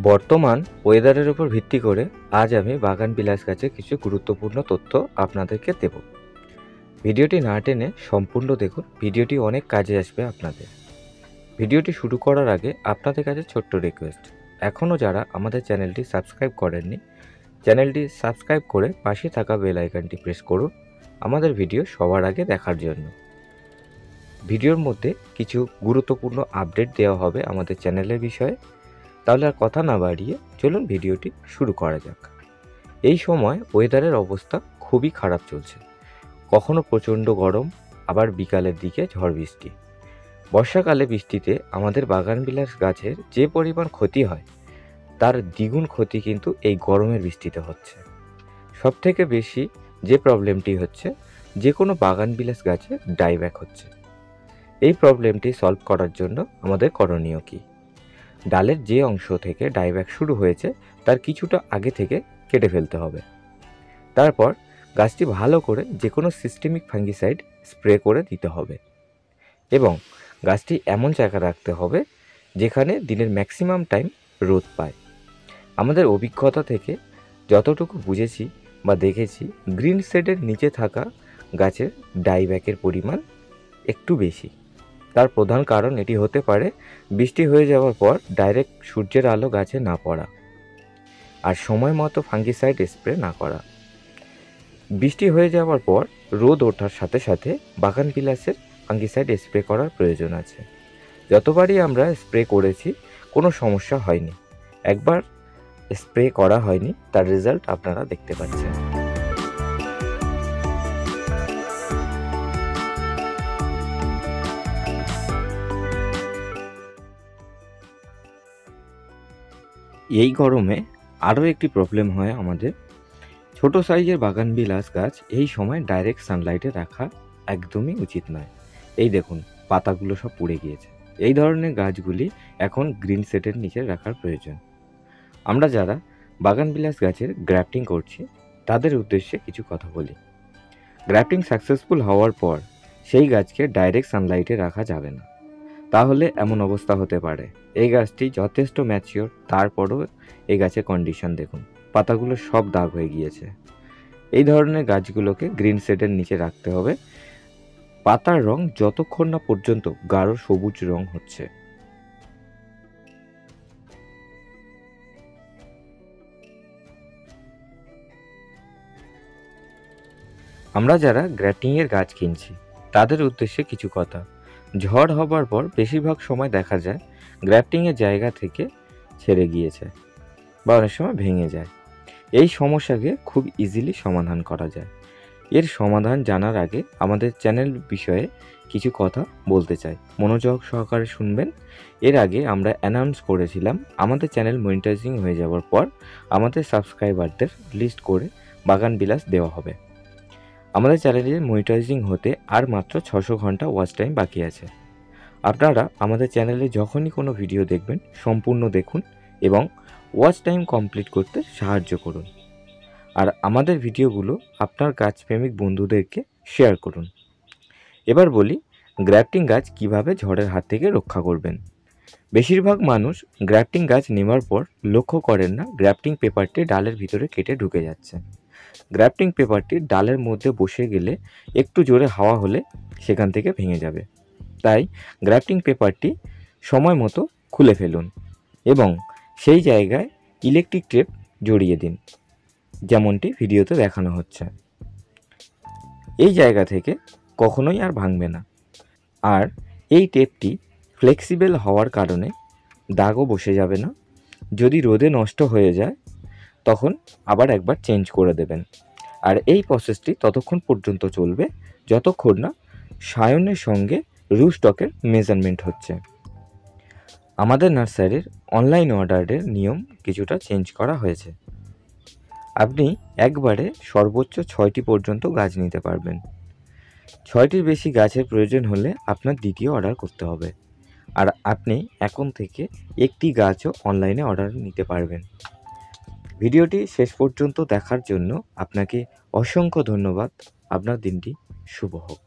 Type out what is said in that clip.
বর্তমান ওয়েদারের উপর ভিত্তি করে আজ আমি বাগান বিলাস গাছের কিছু গুরুত্বপূর্ণ তথ্য আপনাদেরকে দেব। ভিডিওটি না টেনে সম্পূর্ণ দেখুন, ভিডিওটি অনেক কাজে আসবে আপনাদের। ভিডিওটি শুরু করার আগে আপনাদের কাছে ছোট্ট রিকোয়েস্ট, এখনও যারা আমাদের চ্যানেলটি সাবস্ক্রাইব করেননি, চ্যানেলটি সাবস্ক্রাইব করে পাশে থাকা বেল আইকনটি প্রেস করুন আমাদের ভিডিও সবার আগে দেখার জন্য। ভিডিওর মধ্যে কিছু গুরুত্বপূর্ণ আপডেট দেওয়া হবে আমাদের চ্যানেলের বিষয়ে। তাহলে আর কথা না বাড়িয়ে চলুন ভিডিওটি শুরু করা যাক। এই সময় ওয়েদারের অবস্থা খুবই খারাপ চলছে, কখনো প্রচণ্ড গরম, আবার বিকালের দিকে ঝড় বৃষ্টি। বর্ষাকালে বৃষ্টিতে আমাদের বাগানবিলাস গাছের যে পরিমাণ ক্ষতি হয় তার দ্বিগুণ ক্ষতি কিন্তু এই গরমের বৃষ্টিতে হচ্ছে। সবথেকে বেশি যে প্রবলেমটি হচ্ছে, যে কোনো বাগানবিলাস গাছে ডাইব্যাক হচ্ছে। এই প্রবলেমটি সলভ করার জন্য আমাদের করণীয় কী? ডালের যে অংশ থেকে ডাইব্যাক শুরু হয়েছে তার কিছুটা আগে থেকে কেটে ফেলতে হবে। তারপর গাছটি ভালো করে যে কোনো সিস্টেমিক ফাঙ্গিসাইড স্প্রে করে দিতে হবে এবং গাছটি এমন জায়গায় রাখতে হবে যেখানে দিনের ম্যাক্সিমাম টাইম রোদ পায়। আমাদের অভিজ্ঞতা থেকে যতটুকু বুঝেছি বা দেখেছি, গ্রিন শেডের নিচে থাকা গাছের ডাইব্যাকের পরিমাণ একটু বেশি। তার প্রধান কারণ এটি হতে পারে বৃষ্টি হয়ে যাওয়ার পর ডাইরেক্ট সূর্যের আলো গাছে না পড়া আর সময় মতো ফাঙ্গিসাইড স্প্রে না করা। বৃষ্টি হয়ে যাওয়ার পর রোদ ওঠার সাথে সাথে বাগানবিলাসের ফাঙ্গিসাইড স্প্রে করার প্রয়োজন আছে। যতবারই আমরা স্প্রে করেছি কোনো সমস্যা হয়নি। একবার স্প্রে করা হয়নি, তার রেজাল্ট আপনারা দেখতে পাচ্ছেন। এই গরমে আরও একটি প্রবলেম হয় আমাদের। ছোট সাইজের বাগানবিলাস গাছ এই সময় ডাইরেক্ট সানলাইটে রাখা একদমই উচিত নয়। এই দেখুন, পাতাগুলো সব পুড়ে গিয়েছে। এই ধরনের গাছগুলি এখন গ্রিন শেডের নিচে রাখার প্রয়োজন। আমরা যারা বাগানবিলাস গাছের গ্রাফটিং করছি তাদের উদ্দেশ্যে কিছু কথা বলি। গ্রাফটিং সাকসেসফুল হওয়ার পর সেই গাছকে ডাইরেক্ট সানলাইটে রাখা যাবে না, তাহলে এমন অবস্থা হতে পারে এই গাছটি যথেষ্ট ম্যাচিওর, তারপরও এই গাছের কন্ডিশন দেখুন, পাতাগুলো সব দাগ হয়ে গিয়েছে। এই ধরনের গাছগুলোকে গ্রিন শেডের নিচে রাখতে হবে। পাতার রং যতক্ষণ না পর্যন্ত গাঢ় সবুজ রং হচ্ছে। আমরা যারা গ্রাফটিংয়ের গাছ কিনছি তাদের উদ্দেশ্যে কিছু কথা। ঝড় হবার পর বেশিরভাগ সময় দেখা যায় গ্রাফটিংয়ের জায়গা থেকে ছেড়ে গিয়েছে বা অনেক সময় ভেঙে যায়। এই সমস্যাকে খুব ইজিলি সমাধান করা যায়। এর সমাধান জানার আগে আমাদের চ্যানেল বিষয়ে কিছু কথা বলতে চাই, মনোযোগ সহকারে শুনবেন। এর আগে আমরা অ্যানাউন্স করেছিলাম আমাদের চ্যানেল মনিটাইজিং হয়ে যাওয়ার পর আমাদের সাবস্ক্রাইবারদের লিস্ট করে বাগানবিলাস দেওয়া হবে। আমাদের চ্যানেলে মনিটাইজিং হতে আর মাত্র 600 ঘন্টা ওয়াচ টাইম বাকি আছে। আপনারা আমাদের চ্যানেলে যখনই কোনো ভিডিও দেখবেন সম্পূর্ণ দেখুন এবং ওয়াচ টাইম কমপ্লিট করতে সাহায্য করুন। আর আমাদের ভিডিওগুলো আপনার গাছপ্রেমিক বন্ধুদেরকে শেয়ার করুন। এবার বলি গ্রাফটিং গাছ কিভাবে ঝড়ের হাত থেকে রক্ষা করবেন। বেশিরভাগ মানুষ গ্রাফটিং গাছ নেওয়ার পর লক্ষ্য করেন না গ্রাফটিং পেপারটি ডালের ভিতরে কেটে ঢুকে যাচ্ছে। গ্রাফটিং পেপারটি ডালের মধ্যে বসে গেলে একটু জোরে হাওয়া হলে সেখান থেকে ভেঙে যাবে। তাই গ্রাফটিং পেপারটি সময় মতো খুলে ফেলুন এবং সেই জায়গায় ইলেকট্রিক টেপ জড়িয়ে দিন, যেমনটি ভিডিওতে দেখানো হচ্ছে। এই জায়গা থেকে কখনোই আর ভাঙবে না। আর এই টেপটি ফ্লেক্সিবল হওয়ার কারণে দাগও বসে যাবে না। যদি রোদে নষ্ট হয়ে যায় তখন আবার একবার চেঞ্জ করে দেবেন। আর এই প্রসেসটি ততক্ষণ পর্যন্ত চলবে যতক্ষণ না সায়নের সঙ্গে রুস্টকের মেজারমেন্ট হচ্ছে। আমাদের নার্সারির অনলাইন অর্ডারের নিয়ম কিছুটা চেঞ্জ করা হয়েছে। আপনি একবারে সর্বোচ্চ 6টি পর্যন্ত গাছ নিতে পারবেন। 6টির বেশি গাছের প্রয়োজন হলে আপনার দ্বিতীয় অর্ডার করতে হবে। আর আপনি এখন থেকে একটি গাছও অনলাইনে অর্ডার নিতে পারবেন। ভিডিওটি শেষ পর্যন্ত দেখার জন্য আপনাকে অসংখ্য ধন্যবাদ। আপনার দিনটি শুভ হোক।